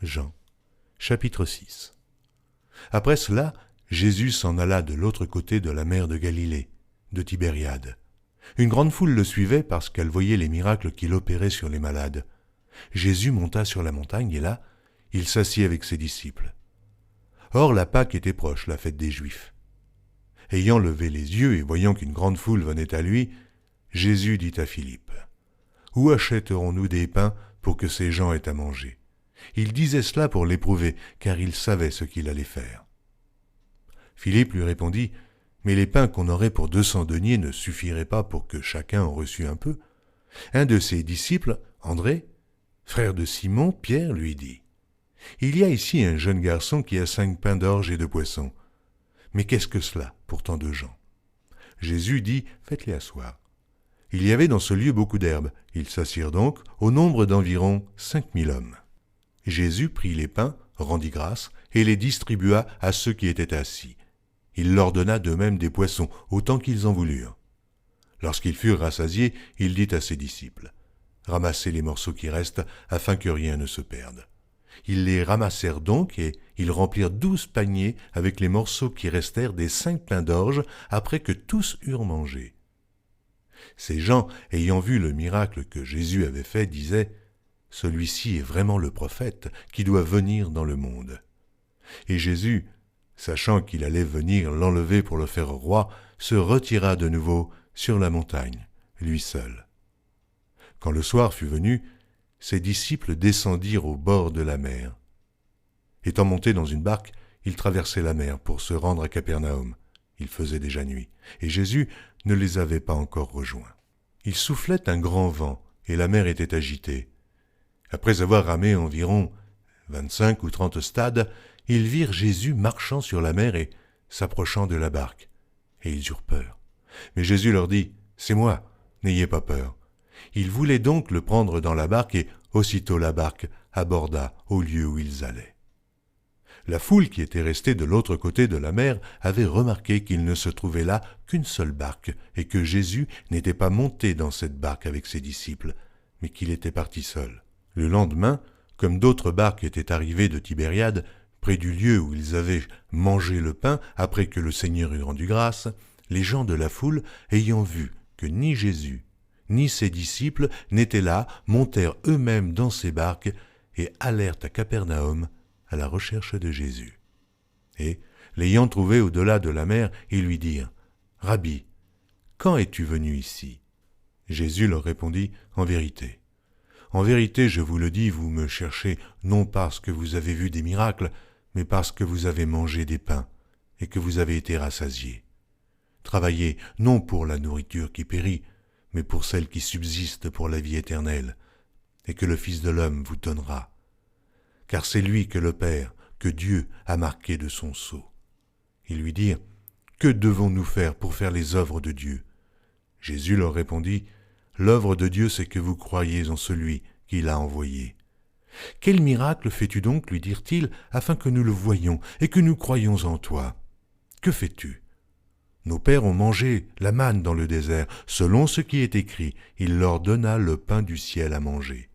Jean, chapitre 6. Après cela, Jésus s'en alla de l'autre côté de la mer de Galilée, de Tibériade. Une grande foule le suivait parce qu'elle voyait les miracles qu'il opérait sur les malades. Jésus monta sur la montagne et là, il s'assit avec ses disciples. Or la Pâque était proche, la fête des Juifs. Ayant levé les yeux et voyant qu'une grande foule venait à lui, Jésus dit à Philippe, « Où achèterons-nous des pains pour que ces gens aient à manger ?» Il disait cela pour l'éprouver, car il savait ce qu'il allait faire. Philippe lui répondit, « Mais les pains qu'on aurait pour 200 deniers ne suffiraient pas pour que chacun en reçût un peu. » Un de ses disciples, André, frère de Simon, Pierre, lui dit, « Il y a ici un jeune garçon qui a 5 pains d'orge et 2 poissons. Mais qu'est-ce que cela pour tant de gens ?» Jésus dit, « Faites-les asseoir. » Il y avait dans ce lieu beaucoup d'herbes. Ils s'assirent donc au nombre d'environ 5000 hommes. Jésus prit les pains, rendit grâce, et les distribua à ceux qui étaient assis. Il leur donna de même des poissons, autant qu'ils en voulurent. Lorsqu'ils furent rassasiés, il dit à ses disciples, « Ramassez les morceaux qui restent, afin que rien ne se perde. » Ils les ramassèrent donc, et ils remplirent 12 paniers avec les morceaux qui restèrent des 5 pains d'orge, après que tous eurent mangé. Ces gens, ayant vu le miracle que Jésus avait fait, disaient, « Celui-ci est vraiment le prophète qui doit venir dans le monde. » Et Jésus, sachant qu'il allait venir l'enlever pour le faire roi, se retira de nouveau sur la montagne, lui seul. Quand le soir fut venu, ses disciples descendirent au bord de la mer. Étant montés dans une barque, ils traversaient la mer pour se rendre à Capernaum. Il faisait déjà nuit, et Jésus ne les avait pas encore rejoints. Il soufflait un grand vent, et la mer était agitée. Après avoir ramé environ 25 ou 30 stades, ils virent Jésus marchant sur la mer et s'approchant de la barque, et ils eurent peur. Mais Jésus leur dit, « C'est moi, n'ayez pas peur. » Ils voulaient donc le prendre dans la barque, et aussitôt la barque aborda au lieu où ils allaient. La foule qui était restée de l'autre côté de la mer avait remarqué qu'il ne se trouvait là qu'une seule barque, et que Jésus n'était pas monté dans cette barque avec ses disciples, mais qu'il était parti seul. Le lendemain, comme d'autres barques étaient arrivées de Tibériade, près du lieu où ils avaient mangé le pain après que le Seigneur eut rendu grâce, les gens de la foule, ayant vu que ni Jésus, ni ses disciples n'étaient là, montèrent eux-mêmes dans ces barques et allèrent à Capernaum à la recherche de Jésus. Et, l'ayant trouvé au-delà de la mer, ils lui dirent, « Rabbi, quand es-tu venu ici ?» Jésus leur répondit, « En vérité, je vous le dis, vous me cherchez non parce que vous avez vu des miracles, mais parce que vous avez mangé des pains et que vous avez été rassasiés. Travaillez non pour la nourriture qui périt, mais pour celle qui subsiste pour la vie éternelle, et que le Fils de l'homme vous donnera. Car c'est lui que le Père, que Dieu a marqué de son sceau. » Ils lui dirent, « Que devons-nous faire pour faire les œuvres de Dieu ?» Jésus leur répondit, « L'œuvre de Dieu, c'est que vous croyez en celui qui l'a envoyé. » « Quel miracle fais-tu donc, lui dirent-ils, afin que nous le voyions et que nous croyions en toi ? Que fais-tu ? Nos pères ont mangé la manne dans le désert, selon ce qui est écrit, il leur donna le pain du ciel à manger. »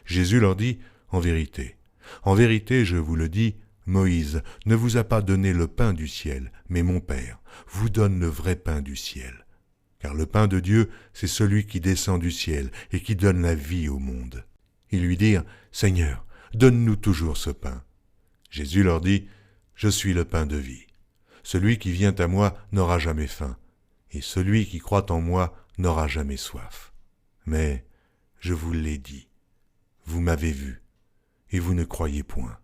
Jésus leur dit, « En vérité, je vous le dis, Moïse ne vous a pas donné le pain du ciel, mais mon Père vous donne le vrai pain du ciel. Car le pain de Dieu, c'est celui qui descend du ciel et qui donne la vie au monde. » Ils lui dirent, « Seigneur, donne-nous toujours ce pain. » Jésus leur dit, « Je suis le pain de vie. Celui qui vient à moi n'aura jamais faim, et celui qui croit en moi n'aura jamais soif. Mais je vous l'ai dit, vous m'avez vu, et vous ne croyez point.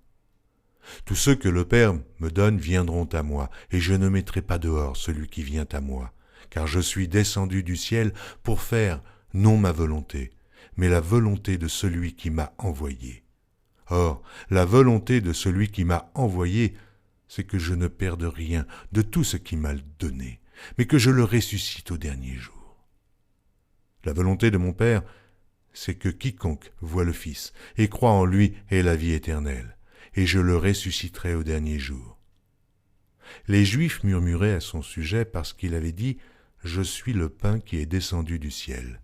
Tous ceux que le Père me donne viendront à moi, et je ne mettrai pas dehors celui qui vient à moi, car je suis descendu du ciel pour faire non ma volonté, mais la volonté de celui qui m'a envoyé. Or, la volonté de celui qui m'a envoyé, c'est que je ne perde rien de tout ce qu'il m'a donné, mais que je le ressuscite au dernier jour. La volonté de mon Père, c'est que quiconque voit le Fils et croit en lui ait la vie éternelle, et je le ressusciterai au dernier jour. » Les Juifs murmuraient à son sujet parce qu'il avait dit « Je suis le pain qui est descendu du ciel ».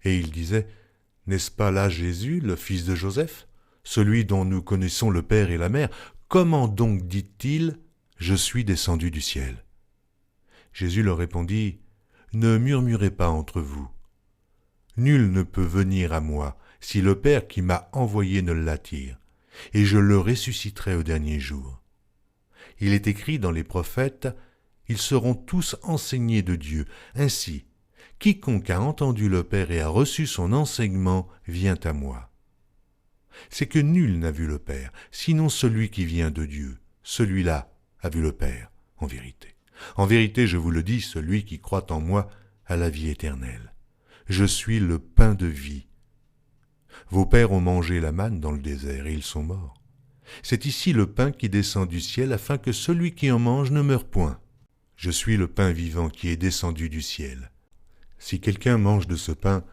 Et ils disaient « N'est-ce pas là Jésus, le fils de Joseph ? celui dont nous connaissons le Père et la Mère, comment donc dit-il « Je suis descendu du ciel » Jésus leur répondit « Ne murmurez pas entre vous. Nul ne peut venir à moi si le Père qui m'a envoyé ne l'attire, et je le ressusciterai au dernier jour. Il est écrit dans les prophètes, ils seront tous enseignés de Dieu. Ainsi, quiconque a entendu le Père et a reçu son enseignement vient à moi. C'est que nul n'a vu le Père, sinon celui qui vient de Dieu. Celui-là a vu le Père, en vérité. En vérité, je vous le dis, celui qui croit en moi a la vie éternelle. Je suis le pain de vie. Vos pères ont mangé la manne dans le désert et ils sont morts. C'est ici le pain qui descend du ciel afin que celui qui en mange ne meure point. Je suis le pain vivant qui est descendu du ciel. Si quelqu'un mange de ce pain,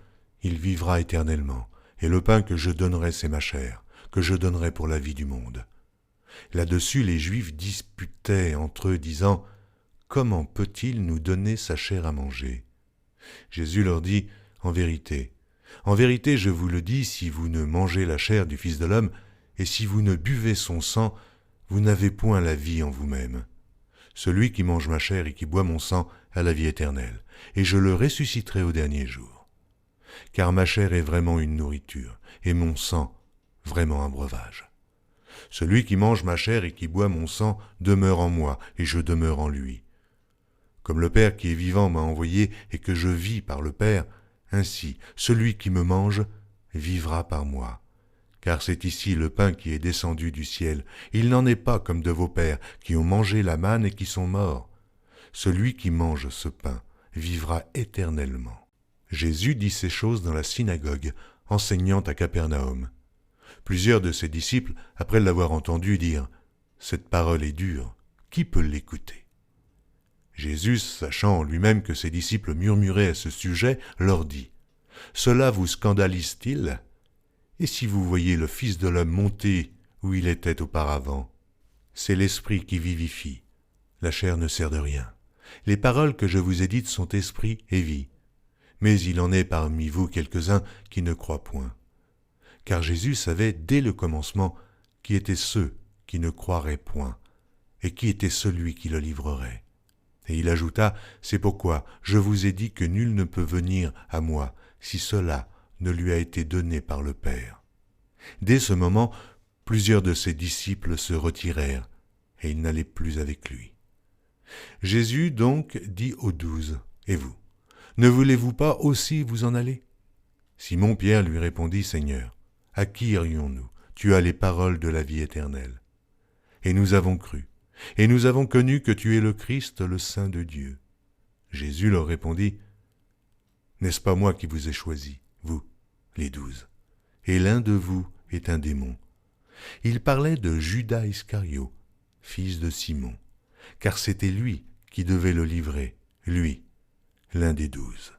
il vivra éternellement. Et le pain que je donnerai, c'est ma chair, que je donnerai pour la vie du monde. Là-dessus, les Juifs disputaient entre eux, disant « Comment peut-il nous donner sa chair à manger ?» Jésus leur dit « En vérité, je vous le dis, si vous ne mangez la chair du Fils de l'homme, et si vous ne buvez son sang, vous n'avez point la vie en vous-même. Celui qui mange ma chair et qui boit mon sang a la vie éternelle, et je le ressusciterai au dernier jour. Car ma chair est vraiment une nourriture, et mon sang vraiment un breuvage. Celui qui mange ma chair et qui boit mon sang demeure en moi, et je demeure en lui. Comme le Père qui est vivant m'a envoyé et que je vis par le Père, ainsi celui qui me mange vivra par moi. Car c'est ici le pain qui est descendu du ciel. Il n'en est pas comme de vos pères qui ont mangé la manne et qui sont morts. Celui qui mange ce pain vivra éternellement. » Jésus dit ces choses dans la synagogue, enseignant à Capernaum. Plusieurs de ses disciples, après l'avoir entendu, dirent « Cette parole est dure, qui peut l'écouter ?» Jésus, sachant en lui-même que ses disciples murmuraient à ce sujet, leur dit « Cela vous scandalise-t-il ? Et si vous voyez le Fils de l'homme monter où il était auparavant ? C'est l'Esprit qui vivifie, la chair ne sert de rien. Les paroles que je vous ai dites sont esprit et vie. Mais il en est parmi vous quelques-uns qui ne croient point. » Car Jésus savait dès le commencement qui étaient ceux qui ne croiraient point, et qui était celui qui le livrerait. Et il ajouta, « C'est pourquoi je vous ai dit que nul ne peut venir à moi si cela ne lui a été donné par le Père. » Dès ce moment, plusieurs de ses disciples se retirèrent, et ils n'allaient plus avec lui. Jésus donc dit aux 12, « Et vous, ne voulez-vous pas aussi vous en aller ?» Simon-Pierre lui répondit, « Seigneur, à qui irions-nous ? Tu as les paroles de la vie éternelle. Et nous avons cru, et nous avons connu que tu es le Christ, le Saint de Dieu. » Jésus leur répondit, « N'est-ce pas moi qui vous ai choisis, vous, les 12, et l'un de vous est un démon. » Il parlait de Judas Iscario, fils de Simon, car c'était lui qui devait le livrer, lui, l'un des 12.